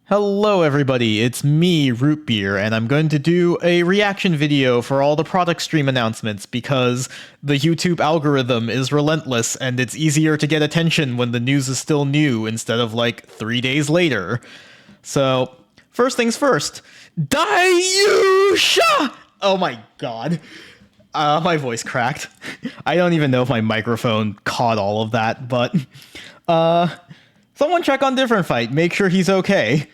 Hello everybody, it's me, Root Beer, and I'm going to do a reaction video for all the product stream announcements because the YouTube algorithm is relentless and it's easier to get attention when the news is still new instead of like 3 days later. So, first things first, Dayusha! Oh my god. My voice cracked. I don't even know if my microphone caught all of that, but someone check on Different Fight, make sure he's okay.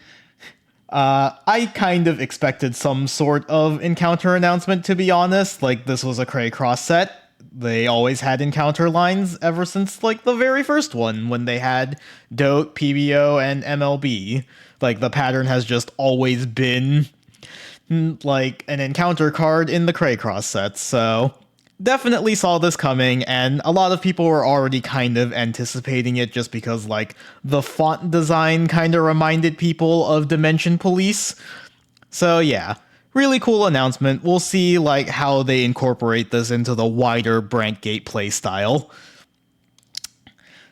I kind of expected some sort of encounter announcement, to be honest. Like, this was a Craycross set. They always had encounter lines ever since, like, the very first one, when they had Dote, PBO, and MLB. Like, the pattern has just always been, like, an encounter card in the Craycross sets, so definitely saw this coming, and a lot of people were already kind of anticipating it just because, like, the font design kind of reminded people of Dimension Police. So yeah, really cool announcement. We'll see, like, how they incorporate this into the wider Brantgate playstyle.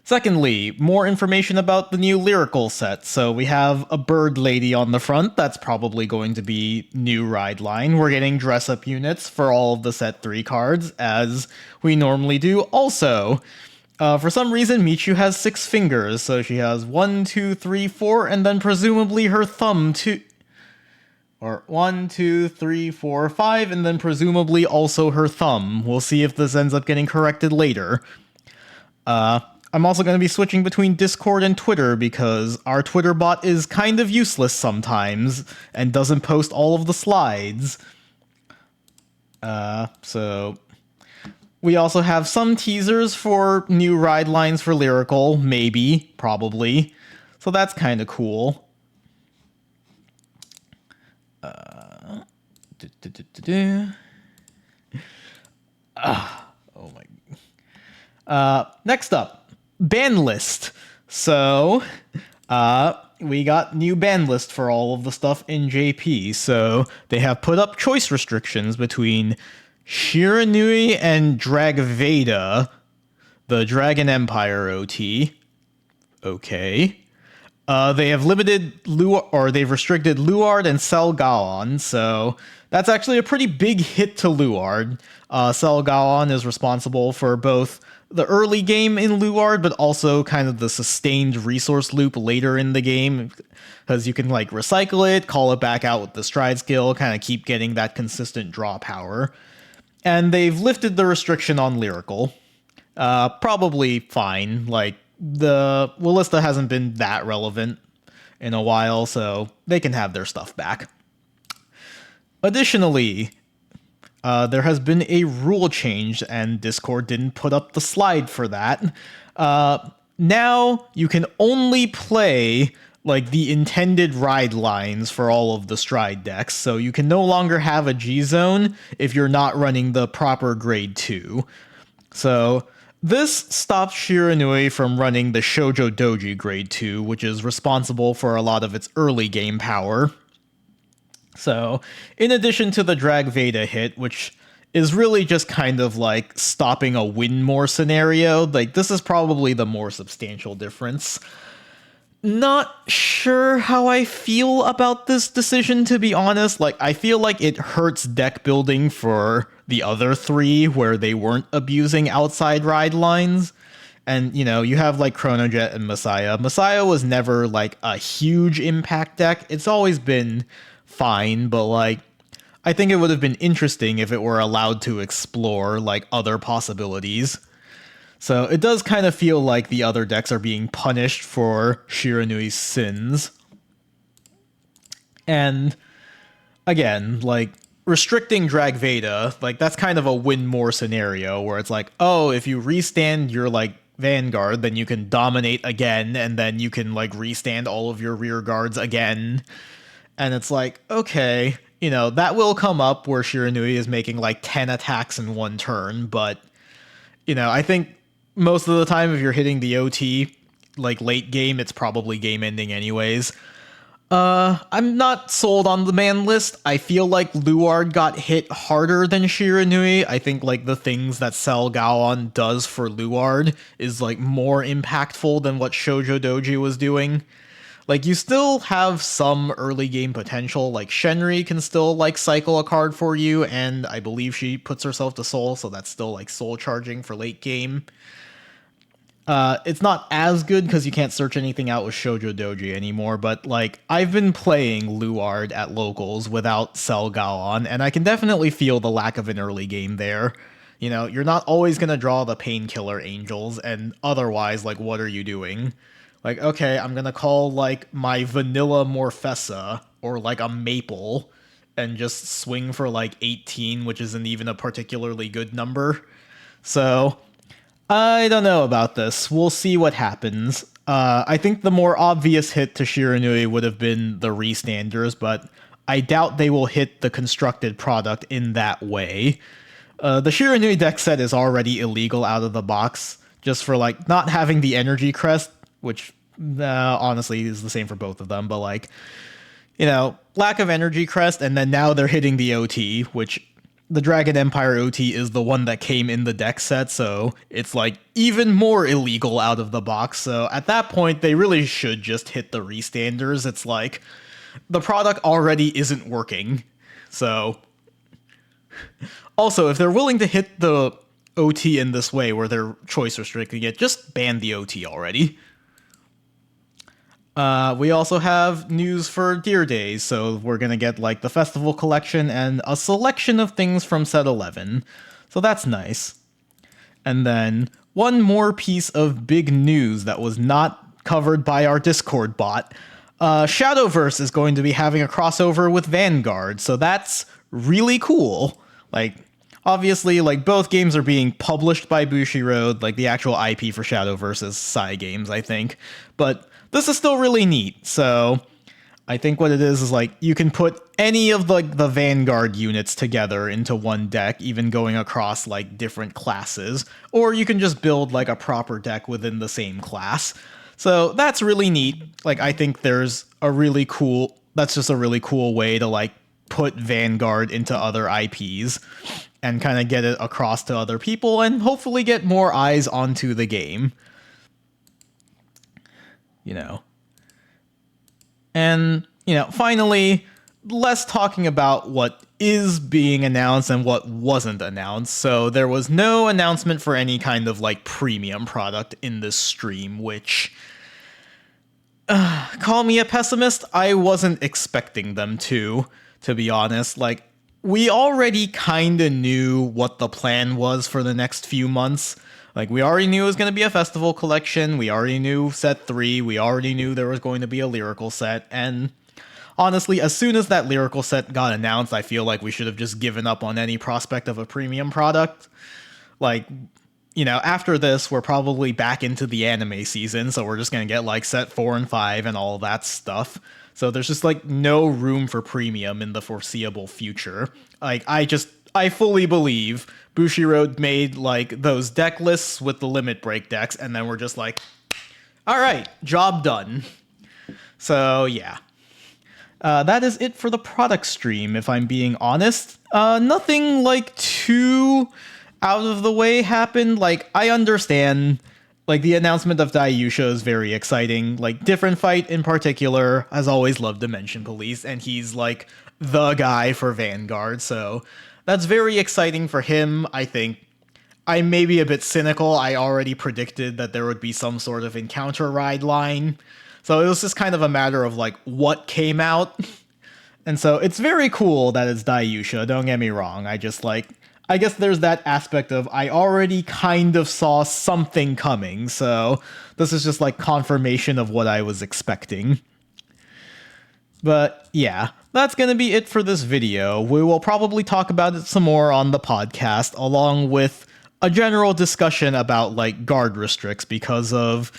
Secondly, more information about the new lyrical set. So we have a bird lady on the front. That's probably going to be new ride line. We're getting dress-up units for all of the set 3 cards, as we normally do. Also, for some reason, Michu has 6 fingers. So she has 1, 2, 3, 4, and then presumably her thumb too. Or 1, 2, 3, 4, 5, and then presumably also her thumb. We'll see if this ends up getting corrected later. I'm also going to be switching between Discord and Twitter because our Twitter bot is kind of useless sometimes and doesn't post all of the slides. So we also have some teasers for new ride lines for Lyrical, maybe, probably. So that's kind of cool. Oh my. Next up. Ban list. So, we got new ban list for all of the stuff in JP. So, they have put up choice restrictions between Shiranui and Dragveda, the Dragon Empire OT. Okay. They have limited they've restricted Luard and Selgaon, so that's actually a pretty big hit to Luard. Selgaon is responsible for both the early game in Luard, but also kind of the sustained resource loop later in the game, because you can, like, recycle it, call it back out with the stride skill, kind of keep getting that consistent draw power. And they've lifted the restriction on Lyrical. Probably fine, like, the Willista hasn't been that relevant in a while, so they can have their stuff back. Additionally, there has been a rule change, and Discord didn't put up the slide for that. Now you can only play, like, the intended ride lines for all of the stride decks, so you can no longer have a G-Zone if you're not running the proper grade 2. So this stops Shiranui from running the Shoujo Doji grade 2, which is responsible for a lot of its early game power. So, in addition to the Dragveda hit, which is really just kind of like stopping a win more scenario, like, this is probably the more substantial difference. Not sure how I feel about this decision, to be honest. Like, I feel like it hurts deck building for the other 3 where they weren't abusing outside ride lines. And, you know, you have, like, Chronojet and Messiah. Messiah was never, like, a huge impact deck. It's always been fine, but, like, I think it would have been interesting if it were allowed to explore, like, other possibilities. So it does kind of feel like the other decks are being punished for Shiranui's sins. And again, like, restricting Dragveda, like, that's kind of a win more scenario where it's like, oh, if you restand your, like, Vanguard, then you can dominate again, and then you can, like, restand all of your rear guards again. And it's like, okay, you know, that will come up where Shiranui is making, like, 10 attacks in one turn, but, you know, I think most of the time if you're hitting the OT, like, late game, it's probably game ending anyways. I'm not sold on the ban list. I feel like Luard got hit harder than Shiranui. I think, like, the things that Selgaon does for Luard is, like, more impactful than what Shoujo Doji was doing. Like, you still have some early game potential. Like, Shenri can still, like, cycle a card for you, and I believe she puts herself to soul, so that's still, like, soul charging for late game. It's not as good because you can't search anything out with Shoujo Doji anymore, but like I've been playing Luard at locals without Cell Gaon, and I can definitely feel the lack of an early game there. You know, you're not always gonna draw the painkiller angels, and otherwise, like, what are you doing? Like, okay, I'm gonna call like my vanilla Morpessa or like a maple and just swing for like 18, which isn't even a particularly good number. So I don't know about this. We'll see what happens. I think the more obvious hit to Shiranui would have been the Restanders, but I doubt they will hit the constructed product in that way. The Shiranui deck set is already illegal out of the box, just for like not having the energy crest, which honestly is the same for both of them, but like, you know, lack of energy crest, and then now they're hitting the OT, which the Dragon Empire OT is the one that came in the deck set, so it's like even more illegal out of the box. So at that point, they really should just hit the Restanders. It's like the product already isn't working. So also, if they're willing to hit the OT in this way where they're choice restricting it, just ban the OT already. We also have news for Deer Days, so we're gonna get like the festival collection and a selection of things from set 11. So that's nice. And then one more piece of big news that was not covered by our Discord bot. Shadowverse is going to be having a crossover with Vanguard, so that's really cool. Like, obviously, like, both games are being published by Bushiroad, like the actual IP for Shadowverse is Psy Games, I think. But this is still really neat, so I think what it is like you can put any of the Vanguard units together into one deck, even going across like different classes, or you can just build like a proper deck within the same class. So that's really neat. Like, I think that's just a really cool way to like put Vanguard into other IPs and kind of get it across to other people and hopefully get more eyes onto the game. You know. And, you know, finally, less talking about what is being announced and what wasn't announced. So there was no announcement for any kind of like premium product in this stream, which, call me a pessimist, I wasn't expecting them to be honest. Like, we already kind of knew what the plan was for the next few months. Like, we already knew it was going to be a festival collection, we already knew set 3, we already knew there was going to be a lyrical set, and honestly, as soon as that lyrical set got announced, I feel like we should have just given up on any prospect of a premium product. Like, you know, after this, we're probably back into the anime season, so we're just going to get like set 4 and 5 and all that stuff. So there's just like no room for premium in the foreseeable future. Like, I fully believe Bushiroad made like those deck lists with the limit break decks, and then we're just like, all right, job done. So yeah, that is it for the product stream. If I'm being honest, nothing like too out of the way happened. Like, I understand. Like, the announcement of Daiyusha is very exciting. Like, Different Fight in particular has always loved Dimension Police, and he's like the guy for Vanguard, so that's very exciting for him. I think I may be a bit cynical. I already predicted that there would be some sort of encounter ride line, so it was just kind of a matter of like what came out. And so it's very cool that it's Daiyusha, don't get me wrong. I guess there's that aspect of I already kind of saw something coming, so this is just like confirmation of what I was expecting. But yeah, that's going to be it for this video. We will probably talk about it some more on the podcast, along with a general discussion about like guard restricts because of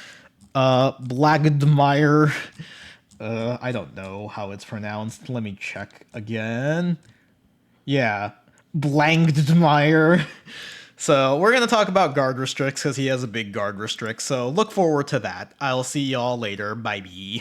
Blagdmeyer. I don't know how it's pronounced. Let me check again. Yeah, Blangdmeyer. So we're going to talk about guard restricts because he has a big guard restrict. So look forward to that. I'll see y'all later. Bye-bye.